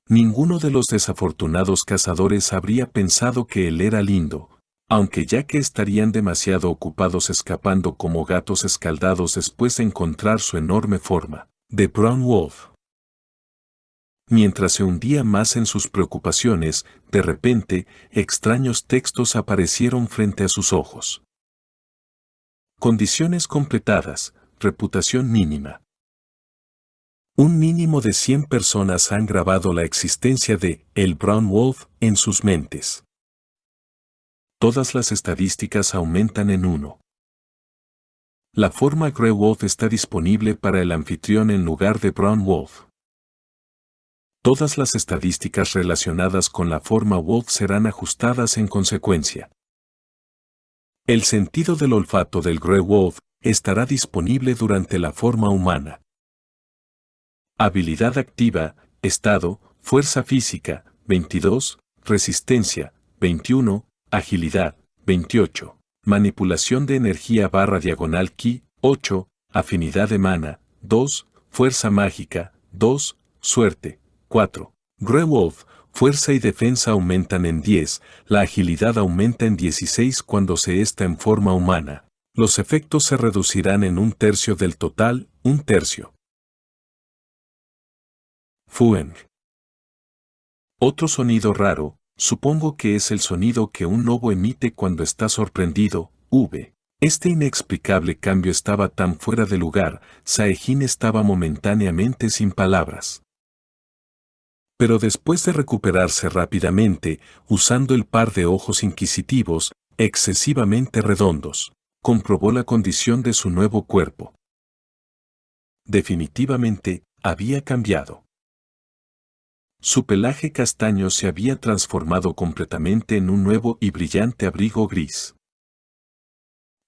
Ninguno de los desafortunados cazadores habría pensado que él era lindo, aunque ya que estarían demasiado ocupados escapando como gatos escaldados después de encontrar su enorme forma, de Brown Wolf. Mientras se hundía más en sus preocupaciones, de repente, extraños textos aparecieron frente a sus ojos. Condiciones completadas, reputación mínima. Un mínimo de 100 personas han grabado la existencia de el Brown Wolf en sus mentes. Todas las estadísticas aumentan en 1. La forma Grey Wolf está disponible para el anfitrión en lugar de Brown Wolf. Todas las estadísticas relacionadas con la forma Wolf serán ajustadas en consecuencia. El sentido del olfato del Grey Wolf estará disponible durante la forma humana. Habilidad activa, estado, fuerza física, 22, resistencia, 21, agilidad, 28, manipulación de energía / ki, 8, afinidad de mana, 2, fuerza mágica, 2, suerte, 4. Grey Wolf, fuerza y defensa aumentan en 10, la agilidad aumenta en 16 cuando se está en forma humana. Los efectos se reducirán en 1/3 del total, 1/3. Fuen. Otro sonido raro, supongo que es el sonido que un lobo emite cuando está sorprendido, V. Este inexplicable cambio estaba tan fuera de lugar, Saejin estaba momentáneamente sin palabras. Pero después de recuperarse rápidamente, usando el par de ojos inquisitivos, excesivamente redondos, comprobó la condición de su nuevo cuerpo. Definitivamente, había cambiado. Su pelaje castaño se había transformado completamente en un nuevo y brillante abrigo gris.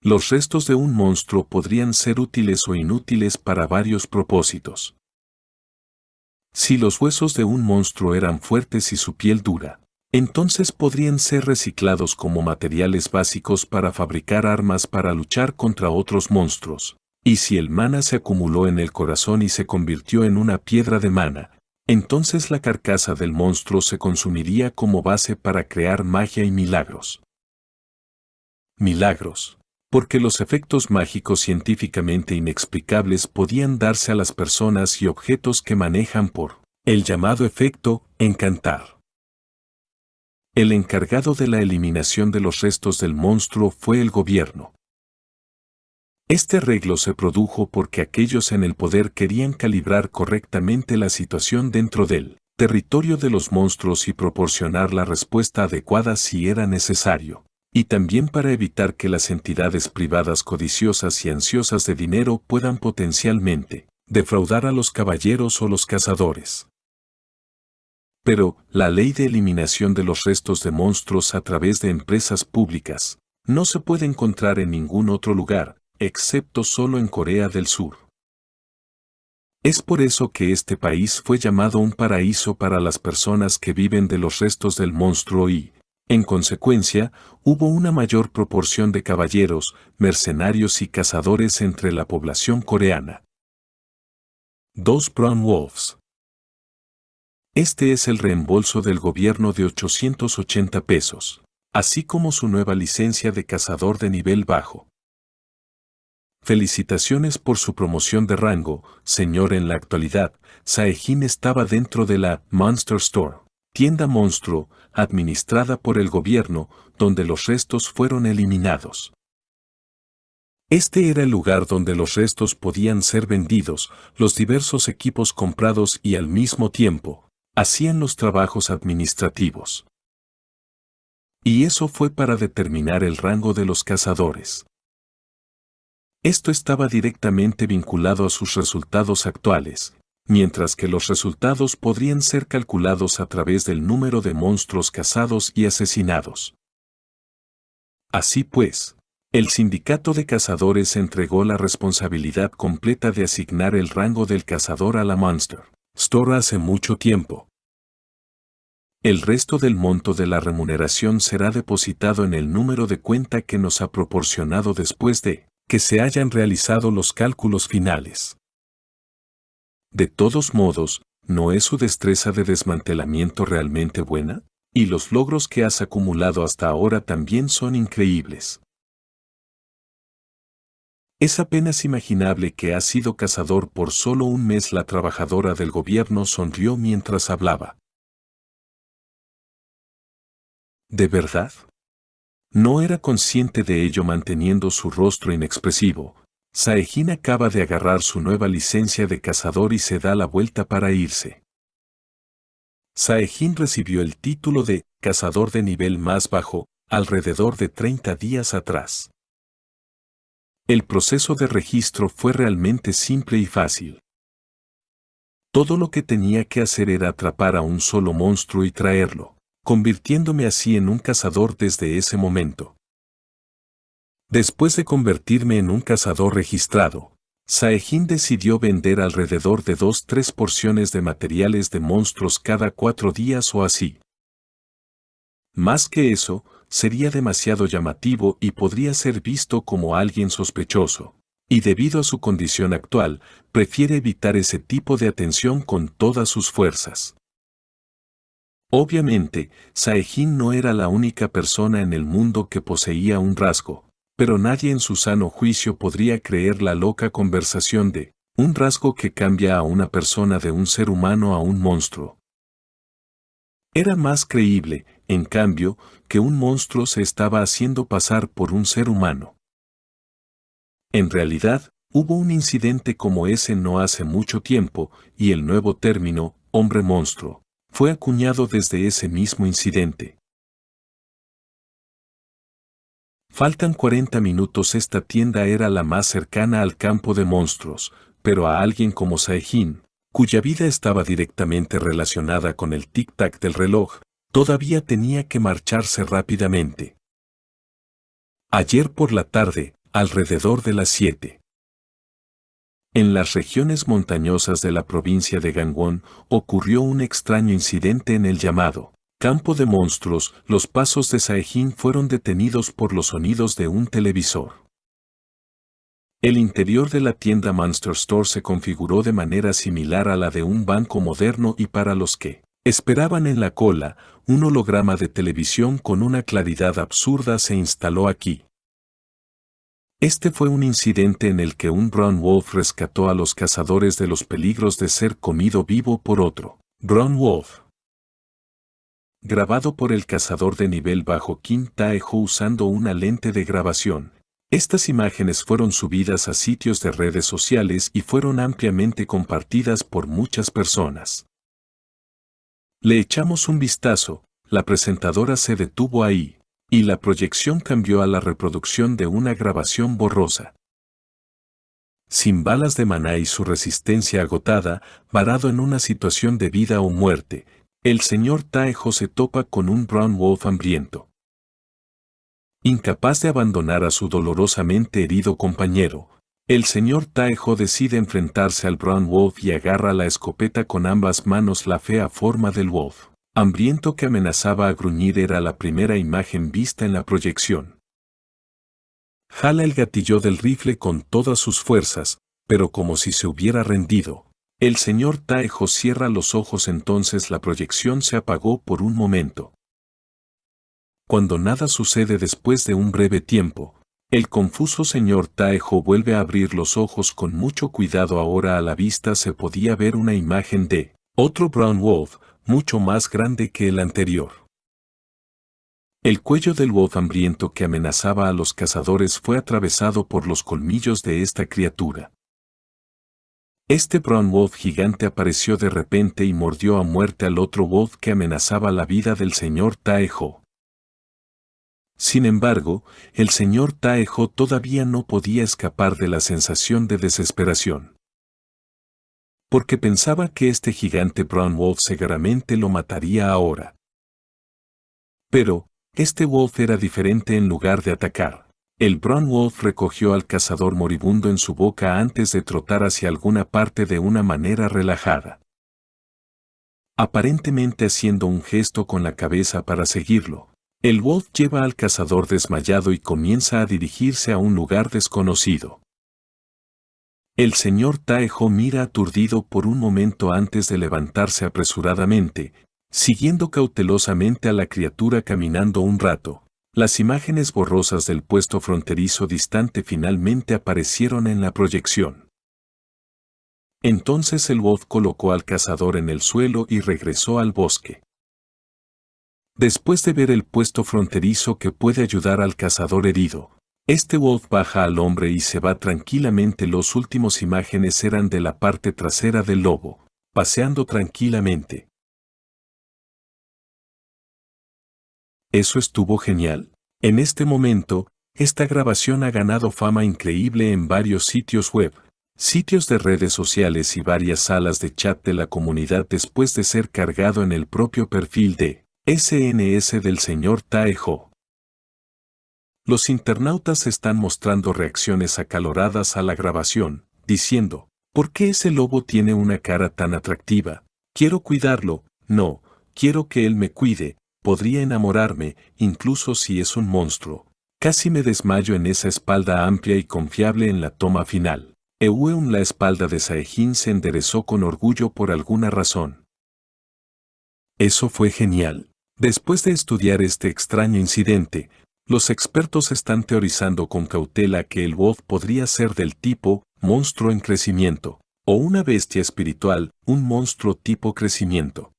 Los restos de un monstruo podrían ser útiles o inútiles para varios propósitos. Si los huesos de un monstruo eran fuertes y su piel dura, entonces podrían ser reciclados como materiales básicos para fabricar armas para luchar contra otros monstruos. Y si el mana se acumuló en el corazón y se convirtió en una piedra de mana, entonces la carcasa del monstruo se consumiría como base para crear magia y milagros. Milagros. Porque los efectos mágicos científicamente inexplicables podían darse a las personas y objetos que manejan por el llamado efecto encantar. El encargado de la eliminación de los restos del monstruo fue el gobierno. Este arreglo se produjo porque aquellos en el poder querían calibrar correctamente la situación dentro del territorio de los monstruos y proporcionar la respuesta adecuada si era necesario, y también para evitar que las entidades privadas codiciosas y ansiosas de dinero puedan potencialmente defraudar a los caballeros o los cazadores. Pero, la ley de eliminación de los restos de monstruos a través de empresas públicas no se puede encontrar en ningún otro lugar, excepto solo en Corea del Sur. Es por eso que este país fue llamado un paraíso para las personas que viven de los restos del monstruo y, en consecuencia, hubo una mayor proporción de caballeros, mercenarios y cazadores entre la población coreana. 2 Brown Wolves. Este es el reembolso del gobierno de 880 pesos, así como su nueva licencia de cazador de nivel bajo. Felicitaciones por su promoción de rango, señor. En la actualidad, Sae-jin estaba dentro de la Monster Store, tienda monstruo, administrada por el gobierno, donde los restos fueron eliminados. Este era el lugar donde los restos podían ser vendidos, los diversos equipos comprados y al mismo tiempo, hacían los trabajos administrativos. Y eso fue para determinar el rango de los cazadores. Esto estaba directamente vinculado a sus resultados actuales, mientras que los resultados podrían ser calculados a través del número de monstruos cazados y asesinados. Así pues, el sindicato de cazadores entregó la responsabilidad completa de asignar el rango del cazador a la Monster Store hace mucho tiempo. El resto del monto de la remuneración será depositado en el número de cuenta que nos ha proporcionado después de que se hayan realizado los cálculos finales. De todos modos, ¿no es su destreza de desmantelamiento realmente buena? Y los logros que has acumulado hasta ahora también son increíbles. Es apenas imaginable que has sido cazador por solo un mes. La trabajadora del gobierno sonrió mientras hablaba. ¿De verdad? No era consciente de ello. Manteniendo su rostro inexpresivo, Sae-jin acaba de agarrar su nueva licencia de cazador y se da la vuelta para irse. Sae-jin recibió el título de cazador de nivel más bajo alrededor de 30 días atrás. El proceso de registro fue realmente simple y fácil. Todo lo que tenía que hacer era atrapar a un solo monstruo y traerlo, convirtiéndome así en un cazador desde ese momento. Después de convertirme en un cazador registrado, Sae-jin decidió vender alrededor de 2-3 porciones de materiales de monstruos cada 4 días o así. Más que eso, sería demasiado llamativo y podría ser visto como alguien sospechoso, y debido a su condición actual, prefiere evitar ese tipo de atención con todas sus fuerzas. Obviamente, Sae-jin no era la única persona en el mundo que poseía un rasgo, pero nadie en su sano juicio podría creer la loca conversación de un rasgo que cambia a una persona de un ser humano a un monstruo. Era más creíble, en cambio, que un monstruo se estaba haciendo pasar por un ser humano. En realidad, hubo un incidente como ese no hace mucho tiempo, y el nuevo término, hombre monstruo, fue acuñado desde ese mismo incidente. Faltan 40 minutos. Esta tienda era la más cercana al campo de monstruos, pero a alguien como Sae-jin, cuya vida estaba directamente relacionada con el tic-tac del reloj, todavía tenía que marcharse rápidamente. Ayer por la tarde, alrededor de las 7. En las regiones montañosas de la provincia de Gangwon, ocurrió un extraño incidente en el llamado campo de monstruos. Los pasos de Sae-jin fueron detenidos por los sonidos de un televisor. El interior de la tienda Monster Store se configuró de manera similar a la de un banco moderno y para los que esperaban en la cola, un holograma de televisión con una claridad absurda se instaló aquí. Este fue un incidente en el que un Brown Wolf rescató a los cazadores de los peligros de ser comido vivo por otro Brown Wolf. Grabado por el cazador de nivel bajo Kim Tae-ho usando una lente de grabación. Estas imágenes fueron subidas a sitios de redes sociales y fueron ampliamente compartidas por muchas personas. Le echamos un vistazo, la presentadora se detuvo ahí, y la proyección cambió a la reproducción de una grabación borrosa. Sin balas de maná y su resistencia agotada, varado en una situación de vida o muerte, el señor Tae-ho se topa con un Brown Wolf hambriento. Incapaz de abandonar a su dolorosamente herido compañero, el señor Tae-ho decide enfrentarse al Brown Wolf y agarra la escopeta con ambas manos. La fea forma del Wolf hambriento que amenazaba a gruñir era la primera imagen vista en la proyección. Jala el gatillo del rifle con todas sus fuerzas, pero como si se hubiera rendido. El señor Taejo cierra los ojos, entonces la proyección se apagó por un momento. Cuando nada sucede después de un breve tiempo, el confuso señor Taejo vuelve a abrir los ojos con mucho cuidado. Ahora a la vista se podía ver una imagen de otro Brown Wolf, mucho más grande que el anterior. El cuello del wolf hambriento que amenazaba a los cazadores fue atravesado por los colmillos de esta criatura. Este Brown Wolf gigante apareció de repente y mordió a muerte al otro wolf que amenazaba la vida del señor Taejo. Sin embargo, el señor Taejo todavía no podía escapar de la sensación de desesperación. Porque pensaba que este gigante Brown Wolf seguramente lo mataría ahora. Pero, este wolf era diferente. En lugar de atacar, el Brown Wolf recogió al cazador moribundo en su boca antes de trotar hacia alguna parte de una manera relajada. Aparentemente haciendo un gesto con la cabeza para seguirlo, el wolf lleva al cazador desmayado y comienza a dirigirse a un lugar desconocido. El señor Taejo mira aturdido por un momento antes de levantarse apresuradamente, siguiendo cautelosamente a la criatura caminando un rato. Las imágenes borrosas del puesto fronterizo distante finalmente aparecieron en la proyección. Entonces el wolf colocó al cazador en el suelo y regresó al bosque. Después de ver el puesto fronterizo que puede ayudar al cazador herido, este wolf baja al hombre y se va tranquilamente. Las últimas imágenes eran de la parte trasera del lobo, paseando tranquilamente. Eso estuvo genial. En este momento, esta grabación ha ganado fama increíble en varios sitios web, sitios de redes sociales y varias salas de chat de la comunidad después de ser cargado en el propio perfil de SNS del señor Taejo. Los internautas están mostrando reacciones acaloradas a la grabación, diciendo, ¿por qué ese lobo tiene una cara tan atractiva? Quiero cuidarlo, no, quiero que él me cuide, podría enamorarme, incluso si es un monstruo. Casi me desmayo en esa espalda amplia y confiable en la toma final. La espalda de Saejin se enderezó con orgullo por alguna razón. Eso fue genial. Después de estudiar este extraño incidente, los expertos están teorizando con cautela que el wolf podría ser del tipo monstruo en crecimiento, o una bestia espiritual, un monstruo tipo crecimiento.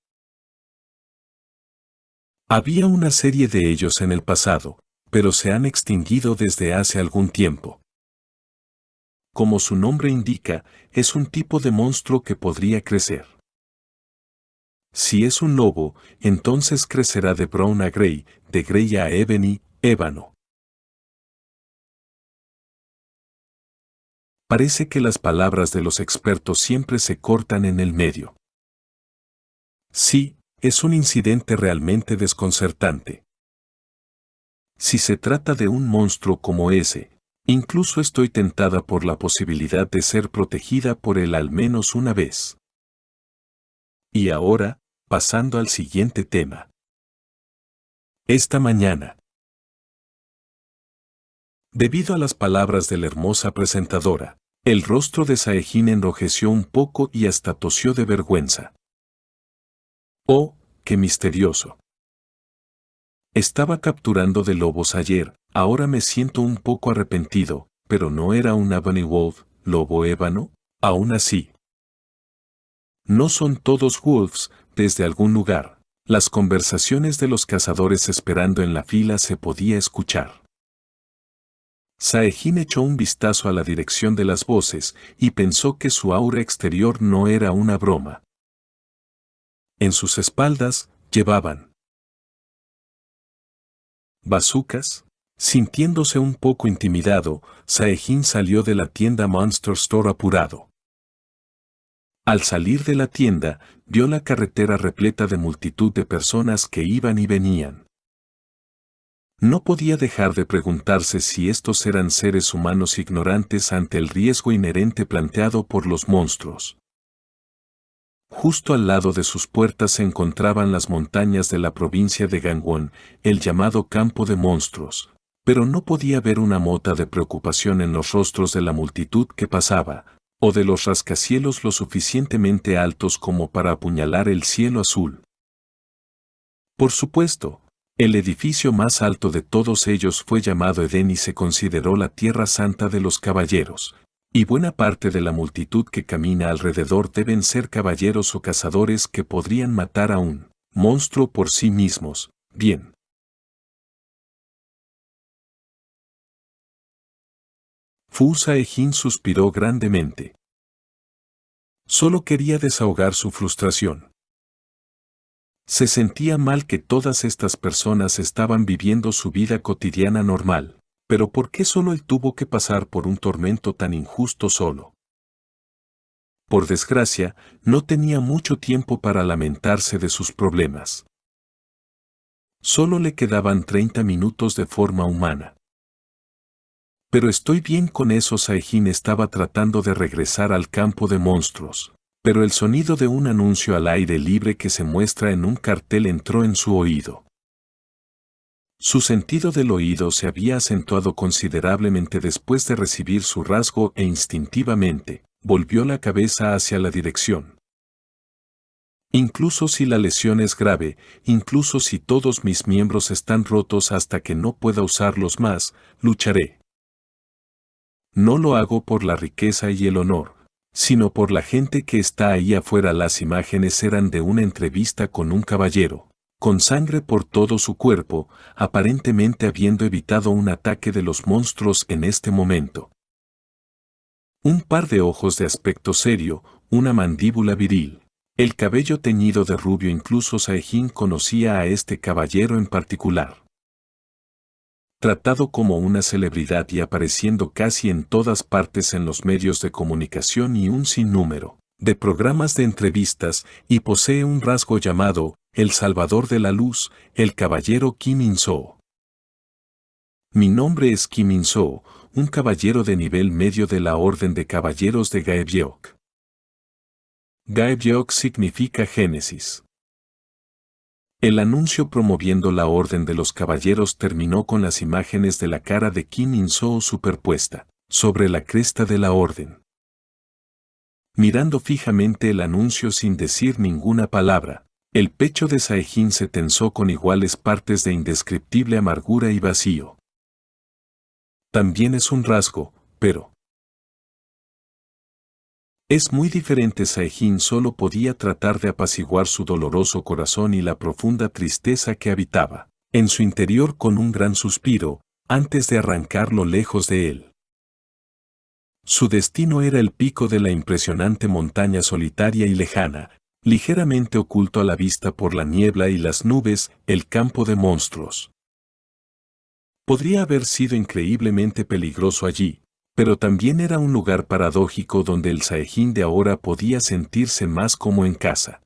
Había una serie de ellos en el pasado, pero se han extinguido desde hace algún tiempo. Como su nombre indica, es un tipo de monstruo que podría crecer. Si es un lobo, entonces crecerá de brown a gray, de gray a ebony, ébano. Parece que las palabras de los expertos siempre se cortan en el medio. Sí, es un incidente realmente desconcertante. Si se trata de un monstruo como ese, incluso estoy tentada por la posibilidad de ser protegida por él al menos una vez. Y ahora, pasando al siguiente tema. Esta mañana. Debido a las palabras de la hermosa presentadora, el rostro de Saejin enrojeció un poco y hasta tosió de vergüenza. ¡Oh, qué misterioso! Estaba capturando de lobos ayer, ahora me siento un poco arrepentido, pero no era un ebony wolf, lobo ébano, aún así. No son todos wolves, desde algún lugar. Las conversaciones de los cazadores esperando en la fila se podía escuchar. Saejin echó un vistazo a la dirección de las voces y pensó que su aura exterior no era una broma. En sus espaldas, llevaban bazucas. Sintiéndose un poco intimidado, Saejin salió de la tienda Monster Store apurado. Al salir de la tienda, vio la carretera repleta de multitud de personas que iban y venían. No podía dejar de preguntarse si estos eran seres humanos ignorantes ante el riesgo inherente planteado por los monstruos. Justo al lado de sus puertas se encontraban las montañas de la provincia de Gangwon, el llamado campo de monstruos, pero no podía ver una mota de preocupación en los rostros de la multitud que pasaba, o de los rascacielos lo suficientemente altos como para apuñalar el cielo azul. Por supuesto, el edificio más alto de todos ellos fue llamado Edén y se consideró la tierra santa de los caballeros, y buena parte de la multitud que camina alrededor deben ser caballeros o cazadores que podrían matar a un monstruo por sí mismos. Bien. Fu Saejin suspiró grandemente. Solo quería desahogar su frustración. Se sentía mal que todas estas personas estaban viviendo su vida cotidiana normal, pero ¿por qué solo él tuvo que pasar por un tormento tan injusto solo? Por desgracia, no tenía mucho tiempo para lamentarse de sus problemas. Solo le quedaban 30 minutos de forma humana. Pero estoy bien con eso. Saejin estaba tratando de regresar al campo de monstruos, pero el sonido de un anuncio al aire libre que se muestra en un cartel entró en su oído. Su sentido del oído se había acentuado considerablemente después de recibir su rasgo e instintivamente volvió la cabeza hacia la dirección. Incluso si la lesión es grave, incluso si todos mis miembros están rotos hasta que no pueda usarlos más, lucharé. No lo hago por la riqueza y el honor, sino por la gente que está ahí afuera. Las imágenes eran de una entrevista con un caballero, con sangre por todo su cuerpo, aparentemente habiendo evitado un ataque de los monstruos en este momento. Un par de ojos de aspecto serio, una mandíbula viril, el cabello teñido de rubio. Incluso Saejin conocía a este caballero en particular. Tratado como una celebridad y apareciendo casi en todas partes en los medios de comunicación y un sinnúmero de programas de entrevistas, y posee un rasgo llamado el Salvador de la Luz, el caballero Kim In-soo. Mi nombre es Kim In-soo, un caballero de nivel medio de la Orden de Caballeros de Gaebyok. Gaebyok significa Génesis. El anuncio promoviendo la Orden de los Caballeros terminó con las imágenes de la cara de Kim In-soo superpuesta sobre la cresta de la Orden. Mirando fijamente el anuncio sin decir ninguna palabra, el pecho de Saejin se tensó con iguales partes de indescriptible amargura y vacío. También es un rasgo, pero es muy diferente. Saejin solo podía tratar de apaciguar su doloroso corazón y la profunda tristeza que habitaba en su interior con un gran suspiro, antes de arrancarlo lejos de él. Su destino era el pico de la impresionante montaña solitaria y lejana, ligeramente oculto a la vista por la niebla y las nubes, el campo de monstruos. Podría haber sido increíblemente peligroso allí, pero también era un lugar paradójico donde el Saejin de ahora podía sentirse más como en casa.